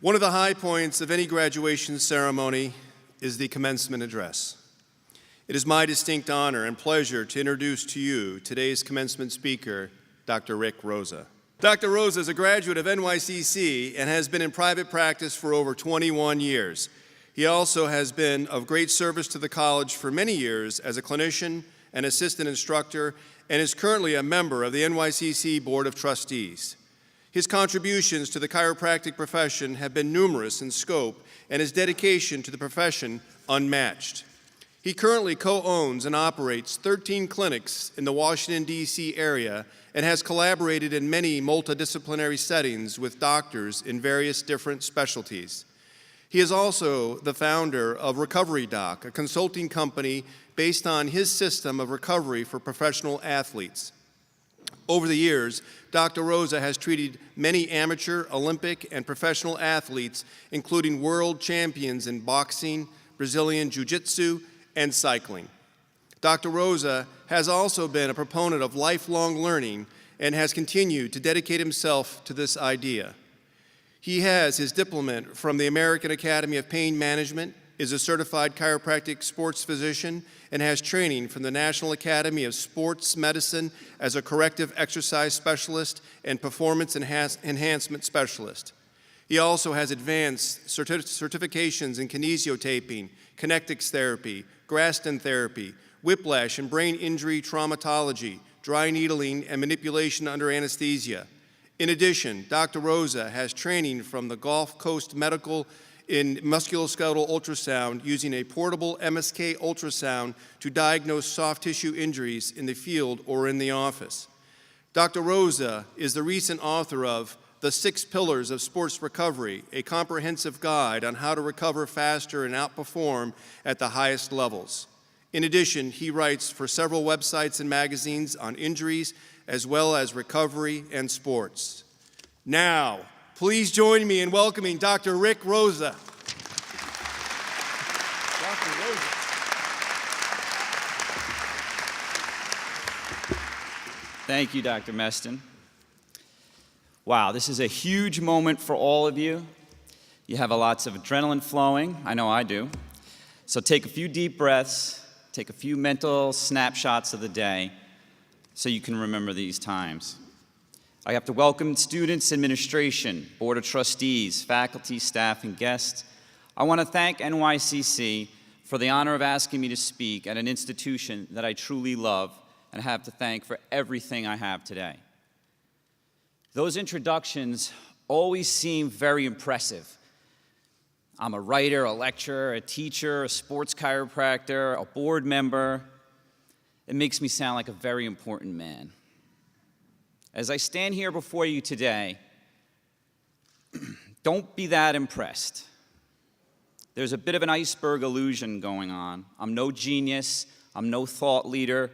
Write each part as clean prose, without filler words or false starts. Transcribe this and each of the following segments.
One of the high points of any graduation ceremony is the commencement address. It is my distinct honor and pleasure to introduce to you today's commencement speaker, Dr. Rick Rosa. Dr. Rosa is a graduate of NYCC and has been in private practice for over 21 years. He also has been of great service to the college for many years as a clinician and assistant instructor, and is currently a member of the NYCC Board of Trustees. His contributions to the chiropractic profession have been numerous in scope, and his dedication to the profession unmatched. He currently co-owns and operates 13 clinics in the Washington, D.C. area and has collaborated in many multidisciplinary settings with doctors in various different specialties. He is also the founder of Recovery Doc, a consulting company based on his system of recovery for professional athletes. Over the years, Dr. Rosa has treated many amateur, Olympic, and professional athletes, including world champions in boxing, Brazilian Jiu-Jitsu, and cycling. Dr. Rosa has also been a proponent of lifelong learning and has continued to dedicate himself to this idea. He has his diploma from the American Academy of Pain Management, is a certified chiropractic sports physician, and has training from the National Academy of Sports Medicine as a corrective exercise specialist and performance enhancement specialist. He also has advanced certifications in kinesiotaping, kinetics therapy, Graston therapy, whiplash and brain injury traumatology, dry needling, and manipulation under anesthesia. In addition, Dr. Rosa has training from the Gulf Coast Medical in musculoskeletal ultrasound using a portable MSK ultrasound to diagnose soft tissue injuries in the field or in the office. Dr. Rosa is the recent author of The 6 Pillars of Sports Recovery, a comprehensive guide on how to recover faster and outperform at the highest levels. In addition, he writes for several websites and magazines on injuries as well as recovery and sports. Now, please join me in welcoming Dr. Rick Rosa. Dr. Rosa. Thank you, Dr. Meston. Wow, this is a huge moment for all of you. You have lots of adrenaline flowing. I know I do. So take a few deep breaths, take a few mental snapshots of the day so you can remember these times. I have to welcome students, administration, Board of Trustees, faculty, staff, and guests. I want to thank NYCC for the honor of asking me to speak at an institution that I truly love and have to thank for everything I have today. Those introductions always seem very impressive. I'm a writer, a lecturer, a teacher, a sports chiropractor, a board member. It makes me sound like a very important man. As I stand here before you today, don't be that impressed. There's a bit of an iceberg illusion going on. I'm no genius. I'm no thought leader.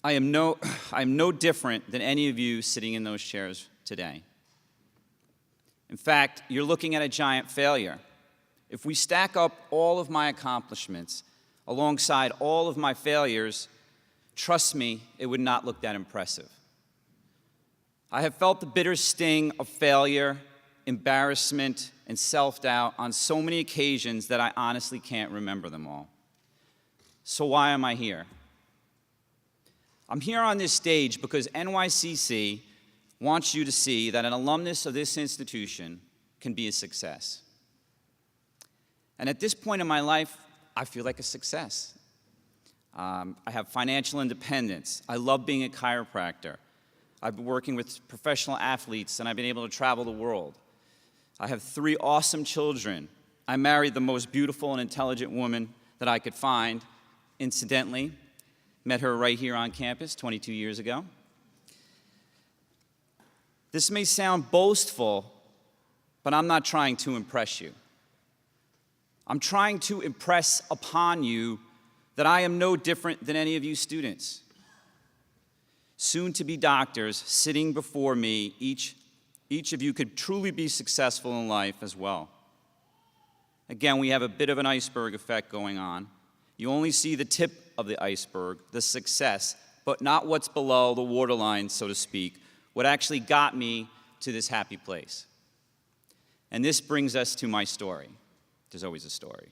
I'm no different than any of you sitting in those chairs today. In fact, you're looking at a giant failure. If we stack up all of my accomplishments alongside all of my failures, trust me, it would not look that impressive. I have felt the bitter sting of failure, embarrassment, and self-doubt on so many occasions that I honestly can't remember them all. So why am I here? I'm here on this stage because NYCC wants you to see that an alumnus of this institution can be a success. And at this point in my life, I feel like a success. I have financial independence. I love being a chiropractor. I've been working with professional athletes, and I've been able to travel the world. I have 3 awesome children. I married the most beautiful and intelligent woman that I could find. Incidentally, met her right here on campus 22 years ago. This may sound boastful, but I'm not trying to impress you. I'm trying to impress upon you that I am no different than any of you students. Soon-to-be doctors sitting before me, each of you could truly be successful in life as well. Again, we have a bit of an iceberg effect going on. You only see the tip of the iceberg, the success, but not what's below the waterline, so to speak, what actually got me to this happy place. And this brings us to my story. There's always a story.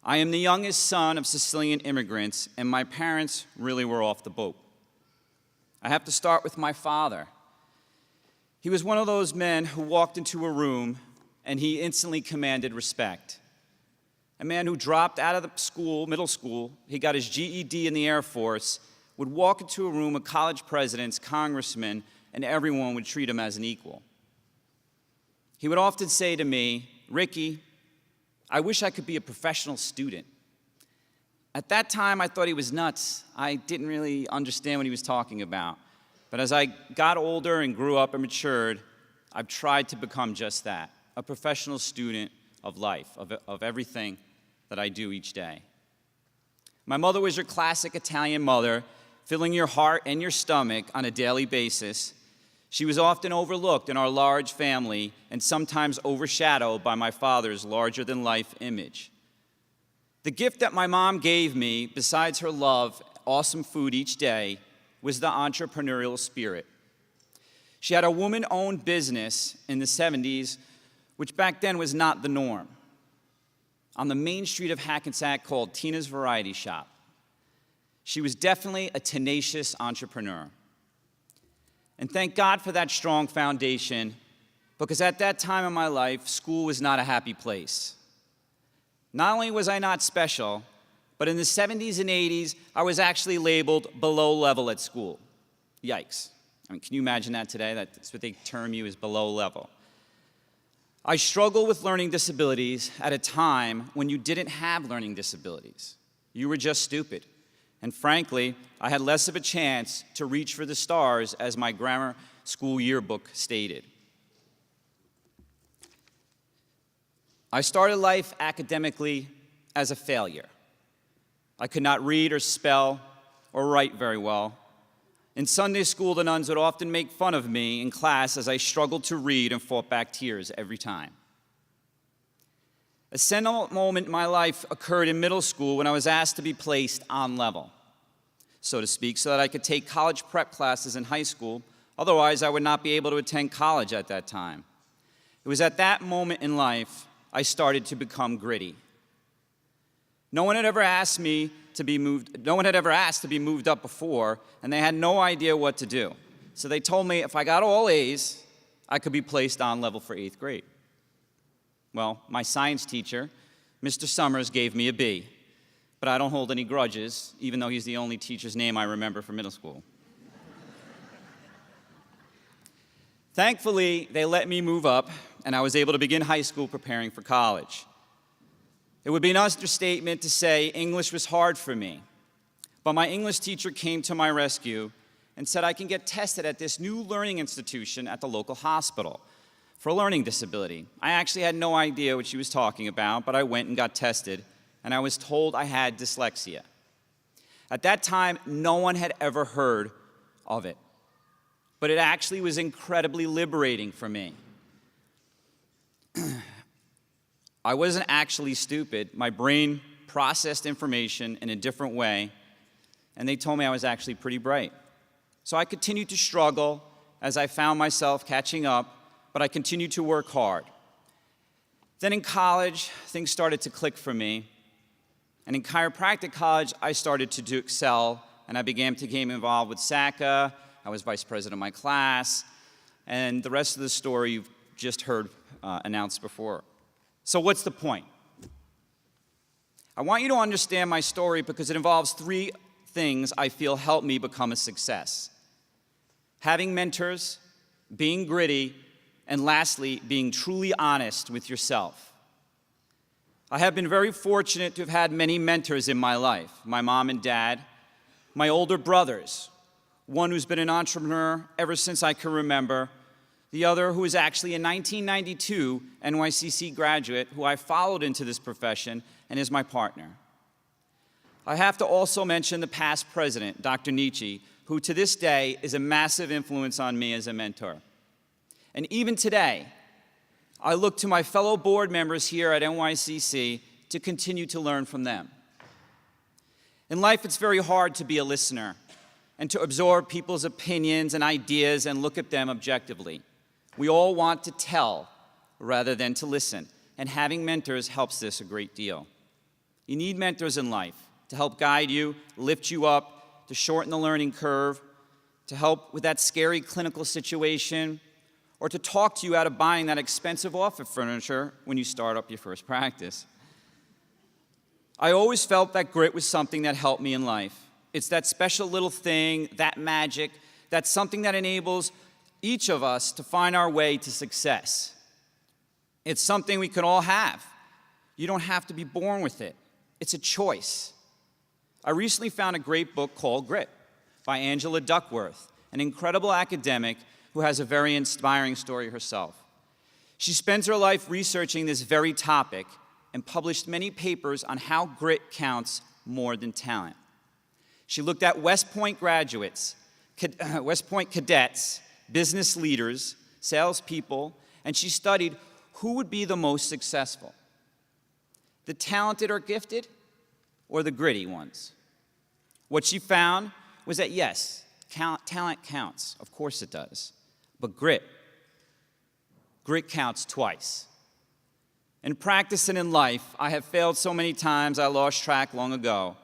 I am the youngest son of Sicilian immigrants, and my parents really were off the boat. I have to start with my father. He was one of those men who walked into a room and he instantly commanded respect. A man who dropped out of the school, middle school, he got his GED in the Air Force, would walk into a room of college presidents, congressmen, and everyone would treat him as an equal. He would often say to me, "Ricky, I wish I could be a professional student." At that time, I thought he was nuts. I didn't really understand what he was talking about. But as I got older and grew up and matured, I've tried to become just that, a professional student of life, of everything that I do each day. My mother was your classic Italian mother, filling your heart and your stomach on a daily basis. She was often overlooked in our large family and sometimes overshadowed by my father's larger-than-life image. The gift that my mom gave me, besides her love, awesome food each day, was the entrepreneurial spirit. She had a woman-owned business in the 70s, which back then was not the norm, on the main street of Hackensack called Tina's Variety Shop. She was definitely a tenacious entrepreneur. And thank God for that strong foundation, because at that time in my life, school was not a happy place. Not only was I not special, but in the 70s and 80s, I was actually labeled below level at school. Yikes. I mean, can you imagine that today? That's what they term you as below level. I struggled with learning disabilities at a time when you didn't have learning disabilities. You were just stupid. And frankly, I had less of a chance to reach for the stars, as my grammar school yearbook stated. I started life academically as a failure. I could not read or spell or write very well. In Sunday school, the nuns would often make fun of me in class as I struggled to read and fought back tears every time. A seminal moment in my life occurred in middle school when I was asked to be placed on level, so to speak, so that I could take college prep classes in high school. Otherwise, I would not be able to attend college at that time. It was at that moment in life I started to become gritty. No one had ever asked to be moved up before, and they had no idea what to do. So they told me if I got all A's, I could be placed on level for 8th grade. Well, my science teacher, Mr. Summers, gave me a B, but I don't hold any grudges, even though he's the only teacher's name I remember from middle school. Thankfully, they let me move up, and I was able to begin high school preparing for college. It would be an understatement to say English was hard for me, but my English teacher came to my rescue and said I can get tested at this new learning institution at the local hospital for a learning disability. I actually had no idea what she was talking about, but I went and got tested, and I was told I had dyslexia. At that time, no one had ever heard of it, but it actually was incredibly liberating for me. I wasn't actually stupid. My brain processed information in a different way, and they told me I was actually pretty bright. So I continued to struggle as I found myself catching up, but I continued to work hard. Then in college, things started to click for me. And in chiropractic college, I started to excel, and I began to get involved with SACA. I was vice president of my class, and the rest of the story you've just heard announced before. So what's the point? I want you to understand my story because it involves 3 things I feel helped me become a success: having mentors, being gritty, and lastly, being truly honest with yourself. I have been very fortunate to have had many mentors in my life: my mom and dad, my older brothers, one who's been an entrepreneur ever since I can remember, the other who is actually a 1992 NYCC graduate who I followed into this profession and is my partner. I have to also mention the past president, Dr. Nietzsche, who to this day is a massive influence on me as a mentor. And even today, I look to my fellow board members here at NYCC to continue to learn from them. In life, it's very hard to be a listener and to absorb people's opinions and ideas and look at them objectively. We all want to tell rather than to listen. And having mentors helps this a great deal. You need mentors in life to help guide you, lift you up, to shorten the learning curve, to help with that scary clinical situation, or to talk to you out of buying that expensive office furniture when you start up your first practice. I always felt that grit was something that helped me in life. It's that special little thing, that magic, that's something that enables each of us to find our way to success. It's something we can all have. You don't have to be born with it. It's a choice. I recently found a great book called Grit by Angela Duckworth, an incredible academic who has a very inspiring story herself. She spends her life researching this very topic and published many papers on how grit counts more than talent. She looked at West Point graduates, West Point cadets, business leaders, salespeople, and she studied who would be the most successful, the talented or gifted, or the gritty ones. What she found was that yes, talent counts, of course it does, but grit counts twice. In practice and in life, I have failed so many times I lost track long ago.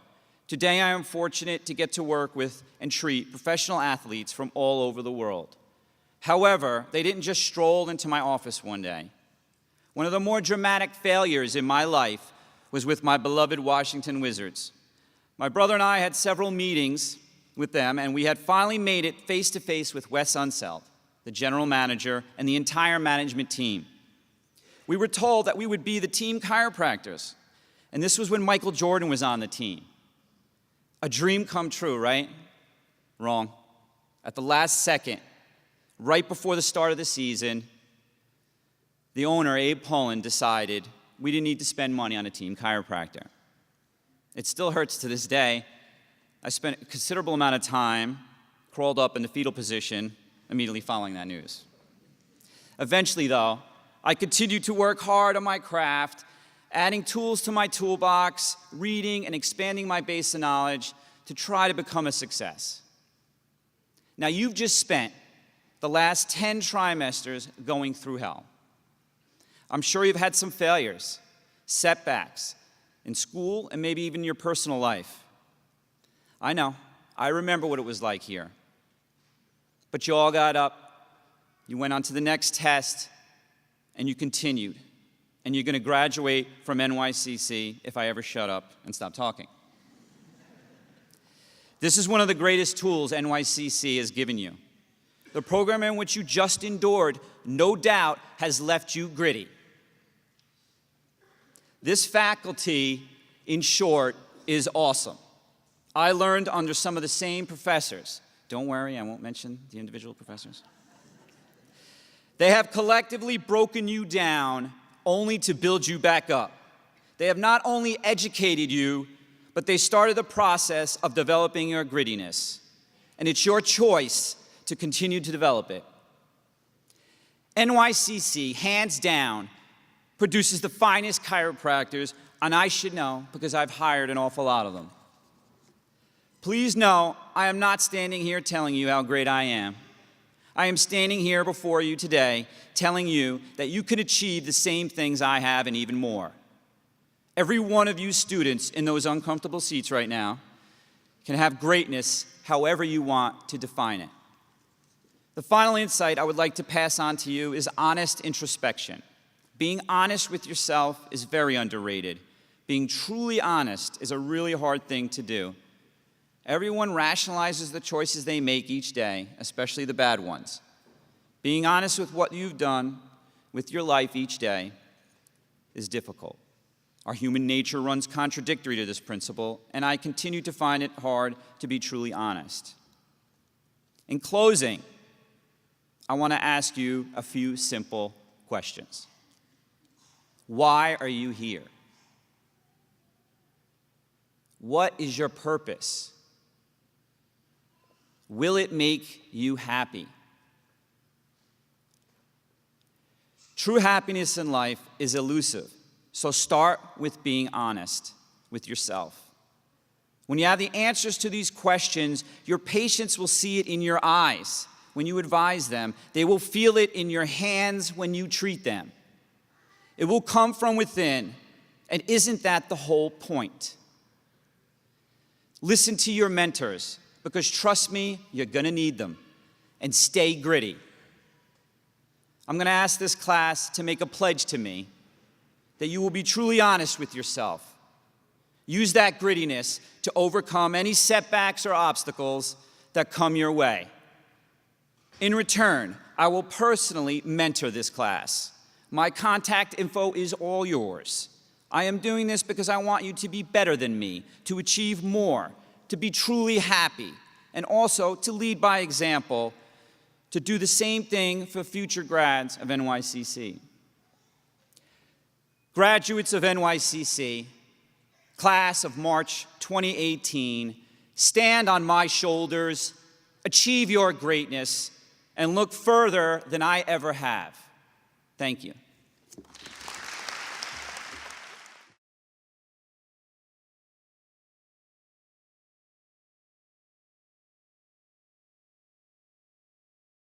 Today I am fortunate to get to work with and treat professional athletes from all over the world. However, they didn't just stroll into my office one day. One of the more dramatic failures in my life was with my beloved Washington Wizards. My brother and I had several meetings with them, and we had finally made it face-to-face with Wes Unseld, the general manager, and the entire management team. We were told that we would be the team chiropractors, and this was when Michael Jordan was on the team. A dream come true, right? Wrong. At the last second, right before the start of the season, the owner, Abe Poland, decided we didn't need to spend money on a team chiropractor. It still hurts to this day. I spent a considerable amount of time crawled up in the fetal position immediately following that news. Eventually, though, I continued to work hard on my craft, adding tools to my toolbox, reading and expanding my base of knowledge to try to become a success. Now, you've just spent the last 10 trimesters going through hell. I'm sure you've had some failures, setbacks in school and maybe even your personal life. I know, I remember what it was like here. But you all got up, you went on to the next test, and you continued. And you're going to graduate from NYCC if I ever shut up and stop talking. This is one of the greatest tools NYCC has given you. The program in which you just endured, no doubt, has left you gritty. This faculty, in short, is awesome. I learned under some of the same professors. Don't worry, I won't mention the individual professors. They have collectively broken you down only to build you back up. They have not only educated you, but they started the process of developing your grittiness. And it's your choice to continue to develop it. NYCC, hands down, produces the finest chiropractors, and I should know because I've hired an awful lot of them. Please know, I am not standing here telling you how great I am. I am standing here before you today telling you that you can achieve the same things I have and even more. Every one of you students in those uncomfortable seats right now can have greatness however you want to define it. The final insight I would like to pass on to you is honest introspection. Being honest with yourself is very underrated. Being truly honest is a really hard thing to do. Everyone rationalizes the choices they make each day, especially the bad ones. Being honest with what you've done with your life each day is difficult. Our human nature runs contradictory to this principle, and I continue to find it hard to be truly honest. In closing, I want to ask you a few simple questions. Why are you here? What is your purpose? Will it make you happy? True happiness in life is elusive, so start with being honest with yourself. When you have the answers to these questions, your patients will see it in your eyes when you advise them. They will feel it in your hands when you treat them. It will come from within, and isn't that the whole point? Listen to your mentors, because trust me, you're going to need them, and stay gritty. I'm going to ask this class to make a pledge to me that you will be truly honest with yourself. Use that grittiness to overcome any setbacks or obstacles that come your way. In return, I will personally mentor this class. My contact info is all yours. I am doing this because I want you to be better than me, to achieve more, to be truly happy, and also to lead by example, to do the same thing for future grads of NYCC. Graduates of NYCC, class of March 2018, stand on my shoulders, achieve your greatness, and look further than I ever have. Thank you.